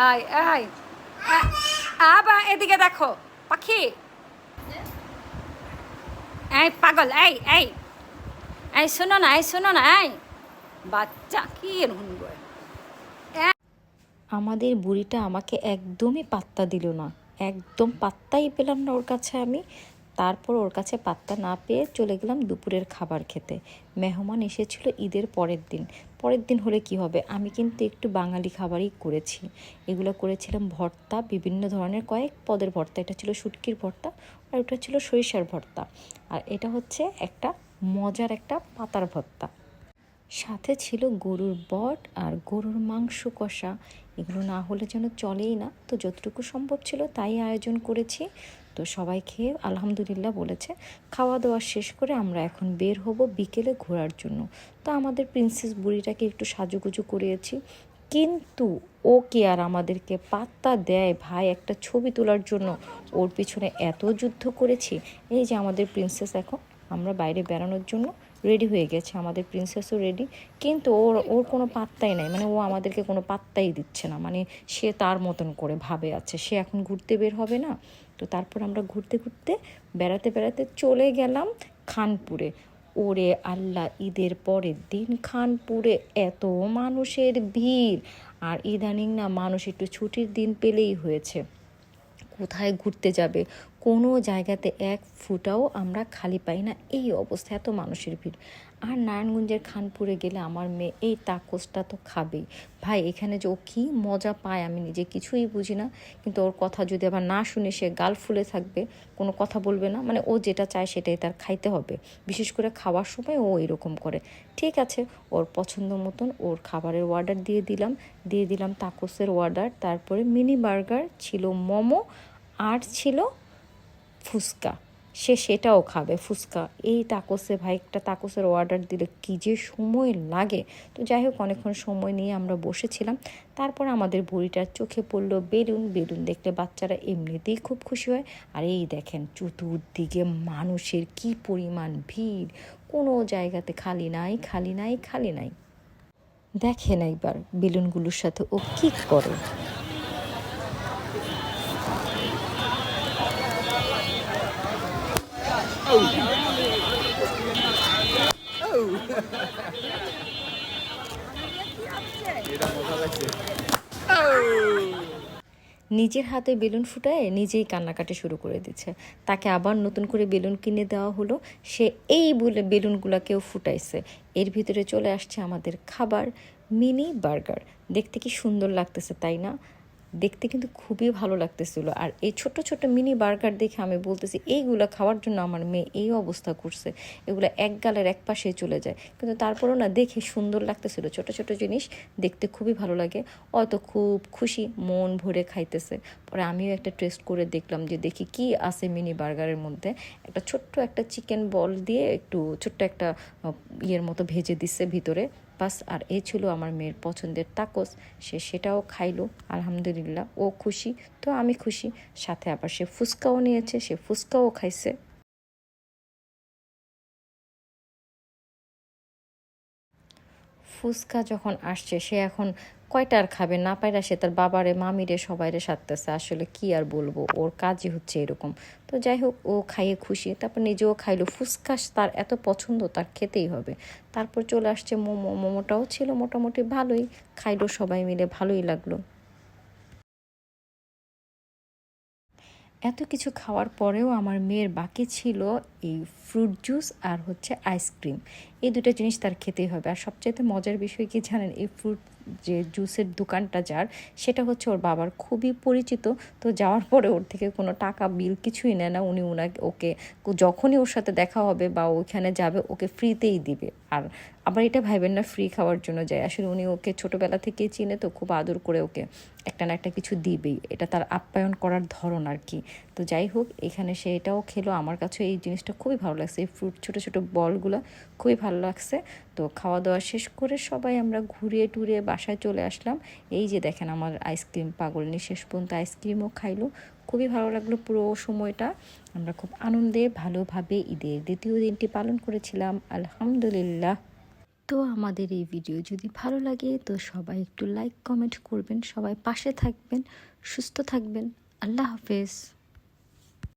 আয় আয় আবা এদিকে দেখো পাখি। এই পাগল, এই এই এই শোনো না, এই শোনো না, এই বাচ্চা কি এরকম করে। আমাদের বুড়িটা আমাকে একদমই পাত্তা দিল না, একদম পাত্তাই পেলাম না ওর কাছে আমি। তারপর ওর কাছে পাত্তা না পেয়ে চলে গেলাম দুপুরের খাবার খেতে। মেহমান এসেছিল ঈদের পরের দিন। পরের দিন হলে কি হবে, আমি কিন্তু একটু বাঙালি খাবারই করেছি। এগুলো করেছিলাম ভর্তা, বিভিন্ন ধরনের কয়েক পদের ভর্তা। এটা ছিল শুটকির ভর্তা, আর ওটা ছিল সরিষার ভর্তা, আর এটা হচ্ছে একটা মজার একটা পাতার ভর্তা। সাথে ছিল গরুর বট আর গরুর মাংস কষা। এগুলো না হলে যেন চলেই না, তো যতটুকু সম্ভব ছিল তাই আয়োজন করেছি। তো সবাই খেয়ে আলহামদুলিল্লাহ বলেছে। খাওয়া দাওয়া শেষ করে আমরা এখন বের হব বিকেলে ঘোরার জন্য। তো আমাদের প্রিন্সেস বুড়িটাকে একটু সাজুগুজু করিয়েছি, কিন্তু ও কি আর আমাদেরকে পাত্তা দেয় ভাই? একটা ছবি তোলার জন্য ওর পিছনে এত যুদ্ধ করেছি। এই যে আমাদের প্রিন্সেস, এখন আমরা বাইরে বেড়ানোর জন্য রেডি হয়ে গেছে, আমাদের প্রিন্সেসও রেডি, কিন্তু ওর ওর কোনো পাত্তাই নাই। মানে ও আমাদেরকে কোনো পাত্তাই দিচ্ছে না, মানে সে তার মতন করে ভাবে আছে, সে এখন ঘুরতে বের হবে না। তো তারপর আমরা ঘুরতে ঘুরতে বেড়াতে বেড়াতে চলে গেলাম খানপুরে। ওরে আল্লাহ, ঈদের পরের দিন খানপুরে এত মানুষের ভিড়। আর ইদানিং না মানুষ একটু ছুটির দিন পেলেই হয়েছে, কোথায় ঘুরতে যাবে, কোনো জায়গাতে এক ফুটাও আমরা খালি পাই না, এই অবস্থা, এত মানুষের ভিড়। আর নারায়ণগঞ্জের খানপুরে গেলে আমার মেয়ে এই তাকোসটা তো খাবেই। ভাই এখানে যে ও কী মজা পায় আমি নিজে কিছুই বুঝি না, কিন্তু ওর কথা যদি আবার না শুনে সে গাল ফুলে থাকবে, কোনো কথা বলবে না, মানে ও যেটা চায় সেটাই তার খাইতে হবে। বিশেষ করে খাওয়ার সময় ও এরকম করে। ঠিক আছে, ওর পছন্দ মতন ওর খাবারের অর্ডার দিয়ে দিলাম তাকোসের অর্ডার। তারপরে মিনি বার্গার ছিল, মোমো, আর ছিল ফুচকা। সে সেটাও খাবে ফুচকা। এই তাকোসে ভাই, একটা তাকোসের অর্ডার দিলে কী যে সময় লাগে। তো যাই হোক, অনেকক্ষণ সময় নিয়ে আমরা বসেছিলাম। তারপর আমাদের বুড়িটার চোখে পড়লো বেলুন। বেলুন দেখলে বাচ্চারা এমনিতেই খুব খুশি হয়। আর এই দেখেন চতুর্দিকে মানুষের কি পরিমাণ ভিড়, কোনো জায়গাতে খালি নাই, খালি নাই, খালি নাই। দেখেন একবার বেলুনগুলোর সাথে ও কী করে। নিজের হাতে বেলুন ফুটায় নিজেই কান্নাকাটি শুরু করে দিচ্ছে। তাকে আবার নতুন করে বেলুন কিনে দেওয়া হলো, সে এই বলে বেলুনগুলোকেও ফুটাইছে। এর ভিতরে চলে আসছে আমাদের খাবার, মিনি বার্গার। দেখতে কি সুন্দর লাগতেছে তাই না? দেখতে কিন্তু খুবই ভালো লাগতেছিল। আর এই ছোট ছোট মিনি বার্গার দেখে আমি বলতেছি এইগুলো খাওয়ার জন্য আমার মেয়ে এই অবস্থা করছে। এগুলো এক গালের এক পাশে চলে যায়, কিন্তু তারপরেও না দেখে সুন্দর লাগতেছিল। ছোট ছোট জিনিস দেখতে খুবই ভালো লাগে। হয়তো খুব খুশি, মন ভরে খাইতেছে। পরে আমিও একটা টেস্ট করে দেখলাম যে দেখি কি আছে মিনি বার্গারের মধ্যে। একটা ছোট্ট একটা চিকেন বল দিয়ে একটু ছোট্ট একটা ইয়ের মতো ভেজে দিচ্ছে ভিতরে, বাস। আর এই ছিল আমার মেয়ের পছন্দের তাকোস। সে সেটাও খাইলো, আলহামদুলিল্লাহ ও খুশি, তো আমি খুশি। সাথে আবার সে ফুচকাও নিয়েছে, সে ফুচকাও খাইছে। ফুচকা যখন আসছে, সে এখন কয়টা আর খাবে, না পাইরা সে তার বাবারে মামিরে সবাইরে সারতেছে। আসলে কি আর বলবো, ওর কাজই হচ্ছে এরকম। তো যাই হোক, ও খাইয়ে খুশি, তারপর নিজেও খাইলো। ফুচকা তার এত পছন্দ, তার খেতেই হবে। তারপর চলে আসছে মোমো। মোমোটাও ছিল মোটামুটি ভালোই, খাইলো সবাই মিলে, ভালোই লাগলো। এত কিছু খাওয়ার পরেও আমার মেয়ের বাকি ছিল এই ফ্রুট জুস আর হচ্ছে আইসক্রিম। এই দুটো জিনিস তার খেতেই হবে। আর সবচাইতে মজার বিষয় কি জানেন, এই ফ্রুট যে জুসের দোকানটা যার, সেটা হচ্ছে ওর বাবার খুবই পরিচিত। তো যাওয়ার পরে ওর থেকে কোনো টাকা বিল কিছুই নেয় না। উনি ওকে যখনই ওর সাথে দেখা হবে বা ওইখানে যাবে ওকে ফ্রিতেই দিবে। আর আবার এটা ভাইবেন না ফ্রি খাওয়ার জন্য যায়, আসলে উনি ওকে ছোটোবেলা থেকেই চিনে, তো খুব আদর করে ওকে একটা না একটা কিছু দিবেই। এটা তার আপ্যায়ন করার ধরন আর কি। তো যাই হোক, এখানে সে এটাও খেলো। আমার কাছে এই জিনিসটা খুবই ভালো লাগছে, এই ফ্রুট ছোটো ছোটো বলগুলো খুবই ভালো লাগছে। তো খাওয়া দাওয়া শেষ করে সবাই আমরা ঘুরিয়ে টুরিয়ে বাসায় চলে আসলাম। এই যে দেখেন আমার আইসক্রিম পাগলনি শেষ পর্যন্ত আইসক্রিমও খাইলো। খুবই ভালো লাগলো পুরো সময়টা। আমরা খুব আনন্দে ভালোভাবে ঈদের দ্বিতীয় দিনটি পালন করেছিলাম, আলহামদুলিল্লাহ। তো আমাদের এই ভিডিও যদি ভালো লাগে তো সবাই একটু লাইক কমেন্ট করবেন, সবাই পাশে থাকবেন, সুস্থ থাকবেন। আল্লাহ হাফেজ।